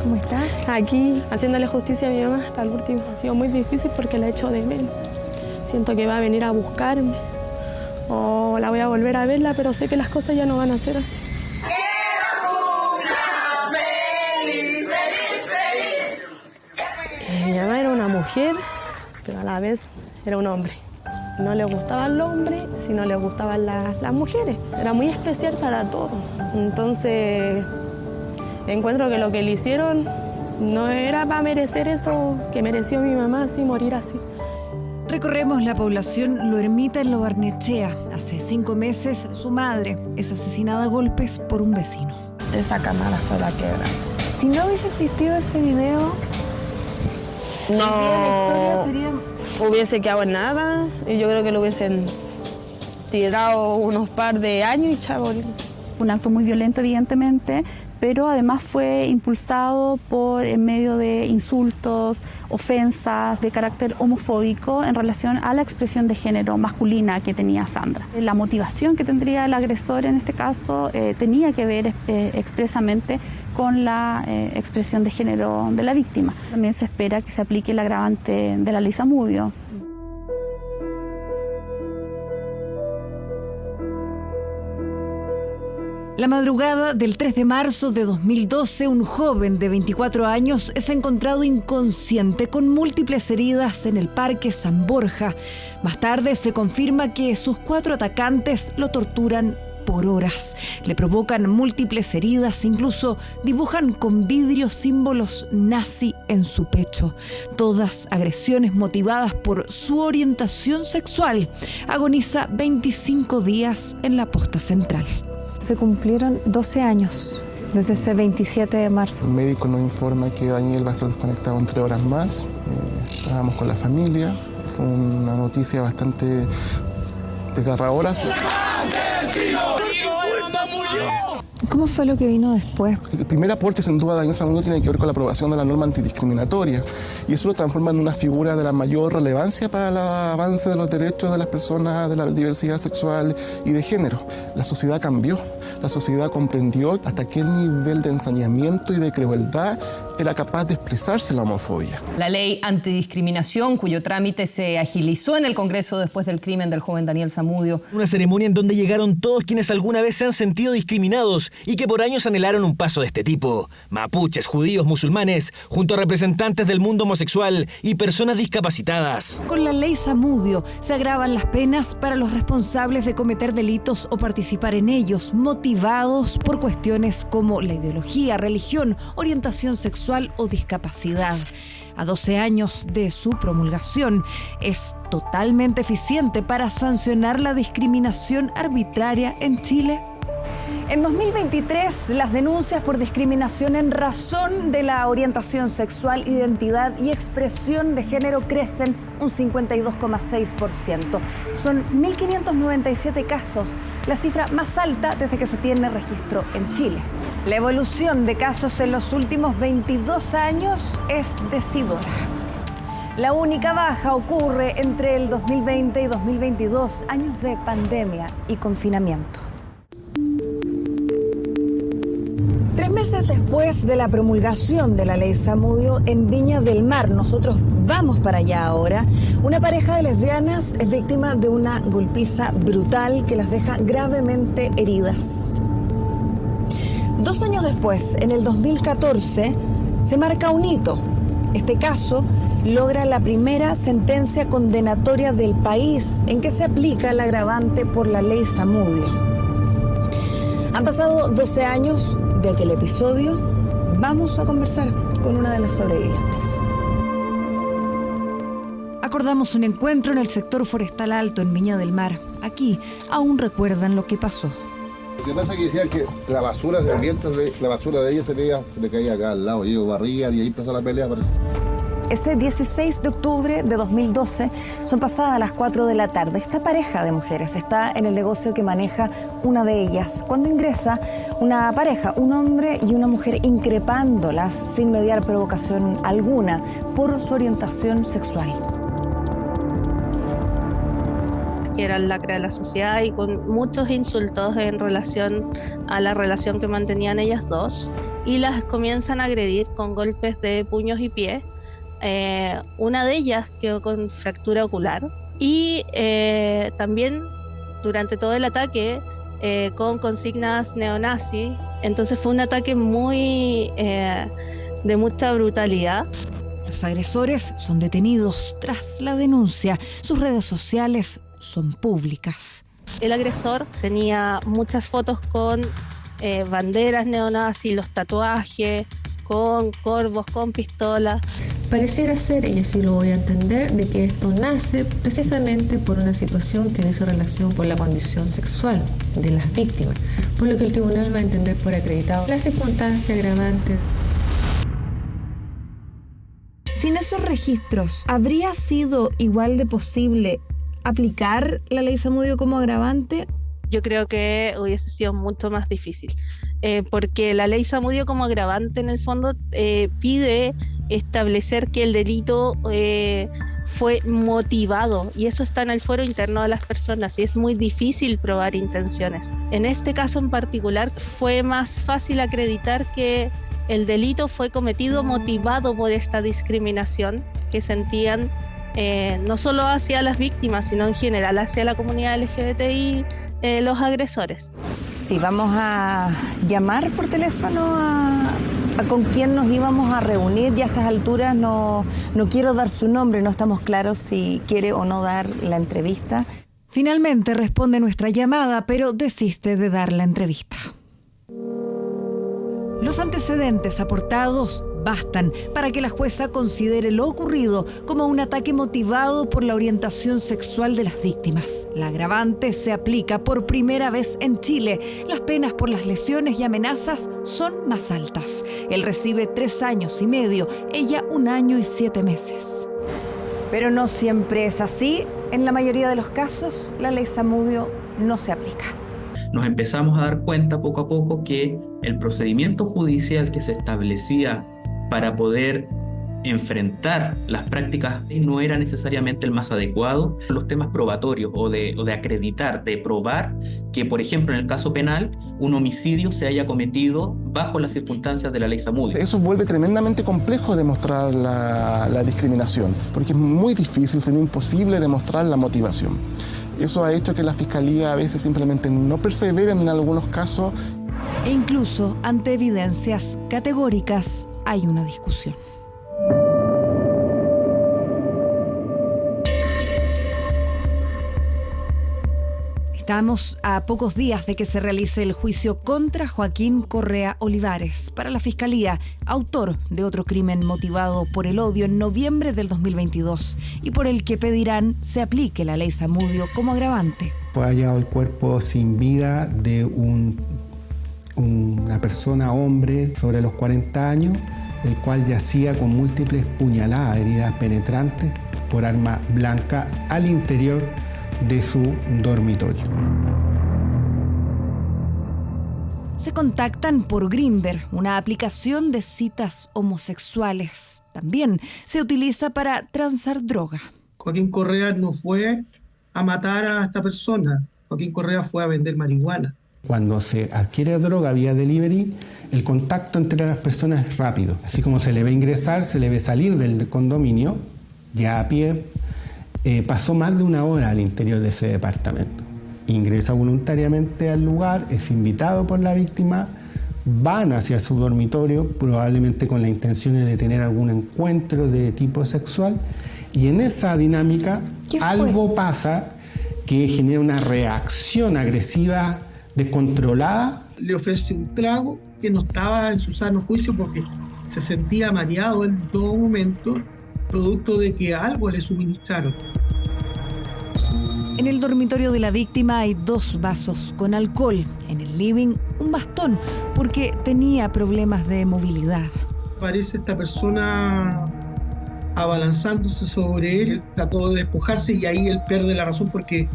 ¿cómo estás? Aquí, haciéndole justicia a mi mamá hasta el último. Ha sido muy difícil porque la echo de menos. Siento que va a venir a buscarme o la voy a volver a verla, pero sé que las cosas ya no van a ser así. Mi mamá era una mujer, pero a la vez era un hombre. No le gustaban los hombres, sino le gustaban las mujeres. Era muy especial para todo. Entonces, encuentro que lo que le hicieron no era para merecer eso que mereció mi mamá, así morir así. Recorremos la población Lo Ermita en Lo Barnechea. Hace 5 meses, su madre es asesinada a golpes por un vecino. Esa cámara fue la que era. Si no hubiese existido ese video, No la historia sería... hubiese quedado en nada y yo creo que lo hubiesen tirado unos par de años y chavo. Fue un acto muy violento, evidentemente, pero además fue impulsado por en medio de insultos, ofensas de carácter homofóbico en relación a la expresión de género masculina que tenía Sandra. La motivación que tendría el agresor en este caso tenía que ver expresamente con la expresión de género de la víctima. También se espera que se aplique el agravante de la ley Zamudio. La madrugada del 3 de marzo de 2012, un joven de 24 años es encontrado inconsciente con múltiples heridas en el Parque San Borja. Más tarde se confirma que sus 4 atacantes lo torturan por horas. Le provocan múltiples heridas, incluso dibujan con vidrio símbolos nazi en su pecho. Todas agresiones motivadas por su orientación sexual. Agoniza 25 días en la posta central. Se cumplieron 12 años desde ese 27 de marzo. El médico nos informa que Daniel va a ser desconectado en 3 horas más. Estábamos con la familia. Fue una noticia bastante desgarradora. ¿Cómo fue lo que vino después? El primer aporte, sin duda, de Daniel Zamudio tiene que ver con la aprobación de la norma antidiscriminatoria. Y eso lo transforma en una figura de la mayor relevancia para el avance de los derechos de las personas de la diversidad sexual y de género. La sociedad cambió. La sociedad comprendió hasta qué nivel de ensañamiento y de crueldad era capaz de expresarse la homofobia. La ley antidiscriminación, cuyo trámite se agilizó en el Congreso después del crimen del joven Daniel Zamudio. Una ceremonia en donde llegaron todos quienes alguna vez se han sentido discriminados y que por años anhelaron un paso de este tipo. Mapuches, judíos, musulmanes, junto a representantes del mundo homosexual y personas discapacitadas. Con la ley Zamudio se agravan las penas para los responsables de cometer delitos o participar en ellos, motivados por cuestiones como la ideología, religión, orientación sexual o discapacidad. A 12 años de su promulgación, es totalmente eficiente para sancionar la discriminación arbitraria en Chile. En 2023, las denuncias por discriminación en razón de la orientación sexual, identidad y expresión de género crecen un 52,6%. Son 1.597 casos, la cifra más alta desde que se tiene registro en Chile. La evolución de casos en los últimos 22 años es decidora. La única baja ocurre entre el 2020 y 2022, años de pandemia y confinamiento. 3 meses después de la promulgación de la ley Zamudio en Viña del Mar, nosotros vamos para allá ahora, una pareja de lesbianas es víctima de una golpiza brutal que las deja gravemente heridas. 2 años después, en el 2014, se marca un hito. Este caso logra la primera sentencia condenatoria del país en que se aplica el agravante por la ley Zamudio. Han pasado 12 años de aquel episodio. Vamos a conversar con una de las sobrevivientes. Acordamos un encuentro en el sector Forestal Alto en Viña del Mar. Aquí aún recuerdan lo que pasó. Lo que pasa es que decían que la basura del viento, la basura de ellos se le caía acá al lado, y ellos barrían y ahí empezó la pelea. Ese 16 de octubre de 2012 son pasadas las 4 de la tarde. Esta pareja de mujeres está en el negocio que maneja una de ellas, cuando ingresa una pareja, un hombre y una mujer, increpándolas sin mediar provocación alguna por su orientación sexual. Que era el lacra de la sociedad, y con muchos insultos en relación a la relación que mantenían ellas dos. y las comienzan a agredir con golpes de puños y pies. Una de ellas quedó con fractura ocular y también durante todo el ataque con consignas neonazis. Entonces fue un ataque muy de mucha brutalidad. Los agresores son detenidos tras la denuncia. Sus redes sociales son públicas. El agresor tenía muchas fotos con banderas neonazis, los tatuajes, con corvos, con pistolas. Pareciera ser, y así lo voy a entender, de que esto nace precisamente por una situación que dice relación por la condición sexual de las víctimas, por lo que el tribunal va a entender por acreditado la circunstancia agravante. Sin esos registros, ¿habría sido igual de posible aplicar la ley Zamudio como agravante? Yo creo que hubiese sido mucho más difícil, porque la ley Zamudio como agravante en el fondo pide establecer que el delito fue motivado, y eso está en el fuero interno de las personas y es muy difícil probar intenciones. En este caso en particular fue más fácil acreditar que el delito fue cometido motivado por esta discriminación que sentían no solo hacia las víctimas, sino en general hacia la comunidad LGBTI, los agresores. Sí, vamos a llamar por teléfono a con quién nos íbamos a reunir. Ya a estas alturas no quiero dar su nombre, no estamos claros si quiere o no dar la entrevista. Finalmente responde nuestra llamada, pero desiste de dar la entrevista. Los antecedentes aportados bastan para que la jueza considere lo ocurrido como un ataque motivado por la orientación sexual de las víctimas. La agravante se aplica por primera vez en Chile. Las penas por las lesiones y amenazas son más altas. Él recibe 3 años y medio, ella 1 año y 7 meses. Pero no siempre es así. En la mayoría de los casos, la ley Zamudio no se aplica. Nos empezamos a dar cuenta poco a poco que el procedimiento judicial que se establecía para poder enfrentar las prácticas no era necesariamente el más adecuado. Los temas probatorios o de acreditar, de probar que, por ejemplo, en el caso penal, un homicidio se haya cometido bajo las circunstancias de la ley Zamudio. Eso vuelve tremendamente complejo demostrar la discriminación, porque es muy difícil, sino imposible demostrar la motivación. Eso ha hecho que la Fiscalía a veces simplemente no persevere en algunos casos. E incluso ante evidencias categóricas hay una discusión. Estamos a pocos días de que se realice el juicio contra Joaquín Correa Olivares para la Fiscalía, autor de otro crimen motivado por el odio en noviembre del 2022 y por el que pedirán se aplique la ley Zamudio como agravante. Fue hallado el cuerpo sin vida de una persona, hombre, sobre los 40 años, el cual yacía con múltiples puñaladas, heridas penetrantes por arma blanca al interior de su dormitorio. Se contactan por Grindr, una aplicación de citas homosexuales. También se utiliza para transar droga. Joaquín Correa no fue a matar a esta persona. Joaquín Correa fue a vender marihuana. Cuando se adquiere droga vía delivery, el contacto entre las personas es rápido. Así como se le ve ingresar, se le ve salir del condominio, ya a pie. Pasó más de 1 hora al interior de ese departamento. Ingresa voluntariamente al lugar, es invitado por la víctima, van hacia su dormitorio, probablemente con la intención de tener algún encuentro de tipo sexual, y en esa dinámica algo pasa que genera una reacción agresiva descontrolada. Le ofrece un trago que no estaba en su sano juicio porque se sentía mareado en todo momento, producto de que algo le suministraron. En el dormitorio de la víctima hay 2 vasos con alcohol. En el living, un bastón, porque tenía problemas de movilidad. Aparece esta persona abalanzándose sobre él, trató de despojarse y ahí él pierde la razón porque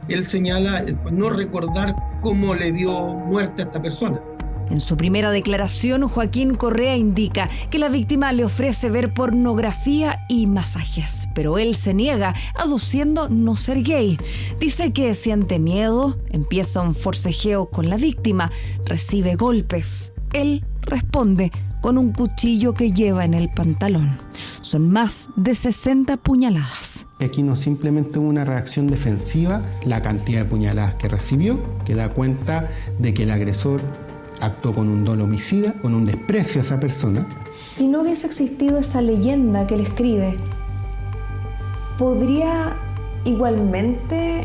él señala no recordar cómo le dio muerte a esta persona. En su primera declaración, Joaquín Correa indica que la víctima le ofrece ver pornografía y masajes, pero él se niega, aduciendo no ser gay. Dice que siente miedo, empieza un forcejeo con la víctima, recibe golpes. Él responde con un cuchillo que lleva en el pantalón. Son más de 60 puñaladas. Aquí no simplemente hubo una reacción defensiva, la cantidad de puñaladas que recibió, que da cuenta de que el agresor actuó con un dolo homicida, con un desprecio a esa persona. Si no hubiese existido esa leyenda que él escribe, ¿podría igualmente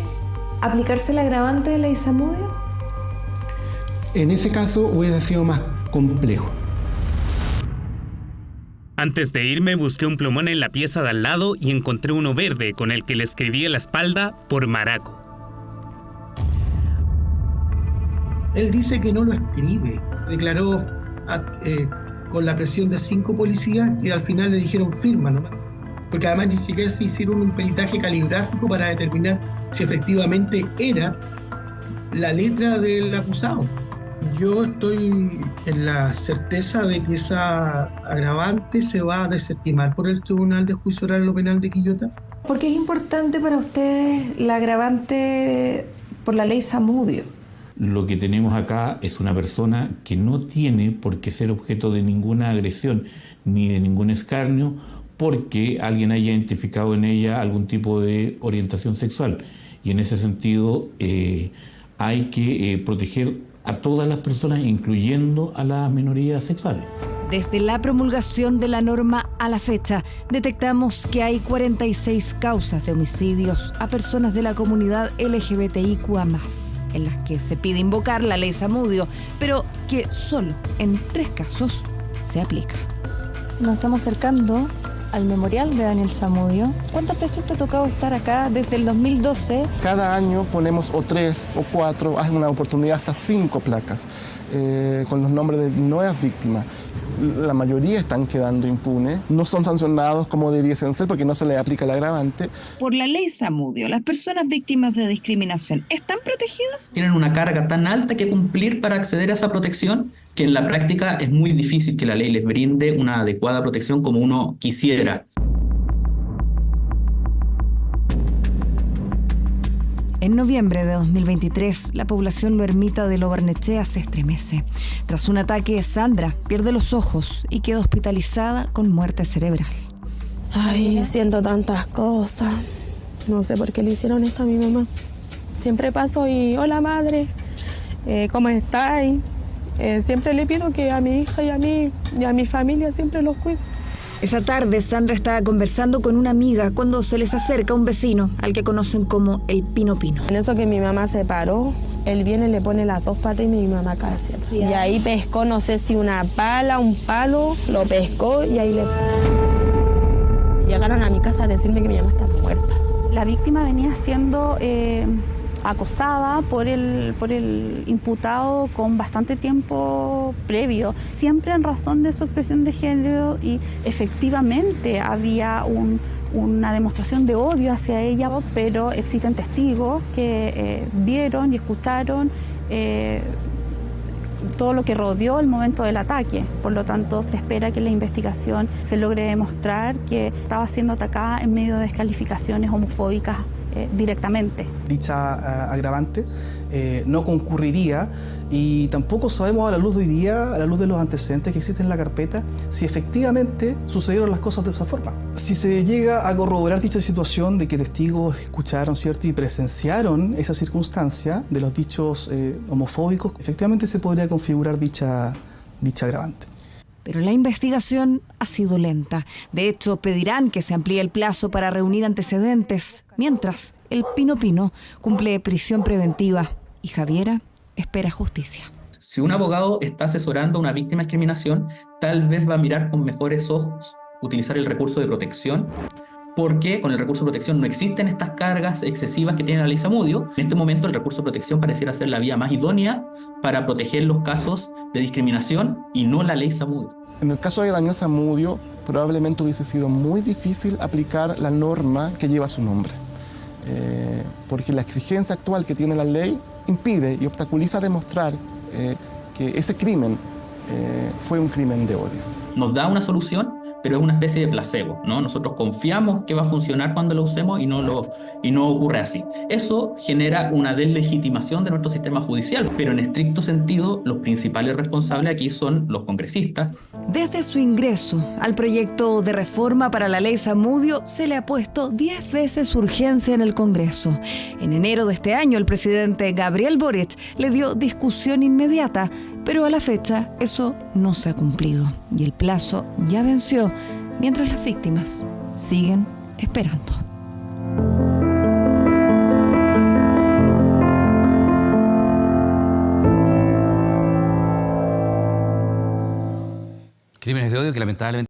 aplicarse el agravante de ley Zamudio? En ese caso hubiera sido más complejo. Antes de irme busqué un plumón en la pieza de al lado y encontré uno verde con el que le escribí en la espalda por maraco. Él dice que no lo escribe. Declaró con la presión de 5 policías que al final le dijeron firma nomás. Porque además ni siquiera se hicieron un peritaje caligráfico para determinar si efectivamente era la letra del acusado. Yo estoy en la certeza de que esa agravante se va a desestimar por el Tribunal de Juicio Oral en lo Penal de Quillota. ¿Por qué es importante para ustedes la agravante por la ley Zamudio? Lo que tenemos acá es una persona que no tiene por qué ser objeto de ninguna agresión ni de ningún escarnio porque alguien haya identificado en ella algún tipo de orientación sexual. Y en ese sentido hay que proteger a todas las personas, incluyendo a las minorías sexuales. Desde la promulgación de la norma a la fecha, detectamos que hay 46 causas de homicidios a personas de la comunidad LGBTIQA+, en las que se pide invocar la ley Zamudio, pero que solo en 3 casos se aplica. Nos estamos acercando al memorial de Daniel Zamudio. ¿Cuántas veces te ha tocado estar acá desde el 2012? Cada año ponemos o 3 o 4, hay una oportunidad hasta 5 placas con los nombres de nuevas víctimas. La mayoría están quedando impunes, no son sancionados como debiesen ser porque no se les aplica el agravante. Por la ley Zamudio, ¿las personas víctimas de discriminación están protegidas? Tienen una carga tan alta que cumplir para acceder a esa protección que en la práctica es muy difícil que la ley les brinde una adecuada protección como uno quisiera. En noviembre de 2023, la población Loermita de Lo Barnechea se estremece. Tras un ataque, Sandra pierde los ojos y queda hospitalizada con muerte cerebral. Ay, siento tantas cosas. No sé por qué le hicieron esto a mi mamá. Siempre paso y, hola madre, ¿cómo estáis? Siempre le pido que a mi hija y a mi familia siempre los cuide. Esa tarde, Sandra estaba conversando con una amiga cuando se les acerca un vecino, al que conocen como el Pino Pino. En eso que mi mamá se paró, él viene, le pone las 2 patas y mi mamá cae hacia atrás. Y ahí pescó, no sé si una pala, un palo, lo pescó y ahí le... Llegaron a mi casa a decirme que mi mamá está muerta. La víctima venía siendo acosada por el imputado con bastante tiempo previo, siempre en razón de su expresión de género, y efectivamente había una demostración de odio hacia ella, pero existen testigos que vieron y escucharon todo lo que rodeó el momento del ataque. Por lo tanto, se espera que la investigación se logre demostrar que estaba siendo atacada en medio de descalificaciones homofóbicas directamente. Dicha agravante no concurriría y tampoco sabemos a la luz de hoy día, a la luz de los antecedentes que existen en la carpeta, si efectivamente sucedieron las cosas de esa forma. Si se llega a corroborar dicha situación de que testigos escucharon, ¿cierto?, y presenciaron esa circunstancia de los dichos homofóbicos, efectivamente se podría configurar dicha agravante. Pero la investigación ha sido lenta. De hecho, pedirán que se amplíe el plazo para reunir antecedentes, mientras el Pino Pino cumple prisión preventiva y Javiera espera justicia. Si un abogado está asesorando a una víctima de discriminación, tal vez va a mirar con mejores ojos utilizar el recurso de protección, porque con el recurso de protección no existen estas cargas excesivas que tiene la ley Zamudio. En este momento el recurso de protección pareciera ser la vía más idónea para proteger los casos de discriminación y no la ley Zamudio. En el caso de Daniel Zamudio, probablemente hubiese sido muy difícil aplicar la norma que lleva su nombre, porque la exigencia actual que tiene la ley impide y obstaculiza demostrar que ese crimen fue un crimen de odio. Nos da una solución, pero es una especie de placebo, ¿no? Nosotros confiamos que va a funcionar cuando lo usemos y no ocurre así. Eso genera una deslegitimación de nuestro sistema judicial, pero en estricto sentido los principales responsables aquí son los congresistas. Desde su ingreso al proyecto de reforma para la ley Zamudio se le ha puesto 10 veces urgencia en el Congreso. En enero de este año el presidente Gabriel Boric le dio discusión inmediata, pero a la fecha eso no se ha cumplido y el plazo ya venció, mientras las víctimas siguen esperando. Crímenes de odio que lamentablemente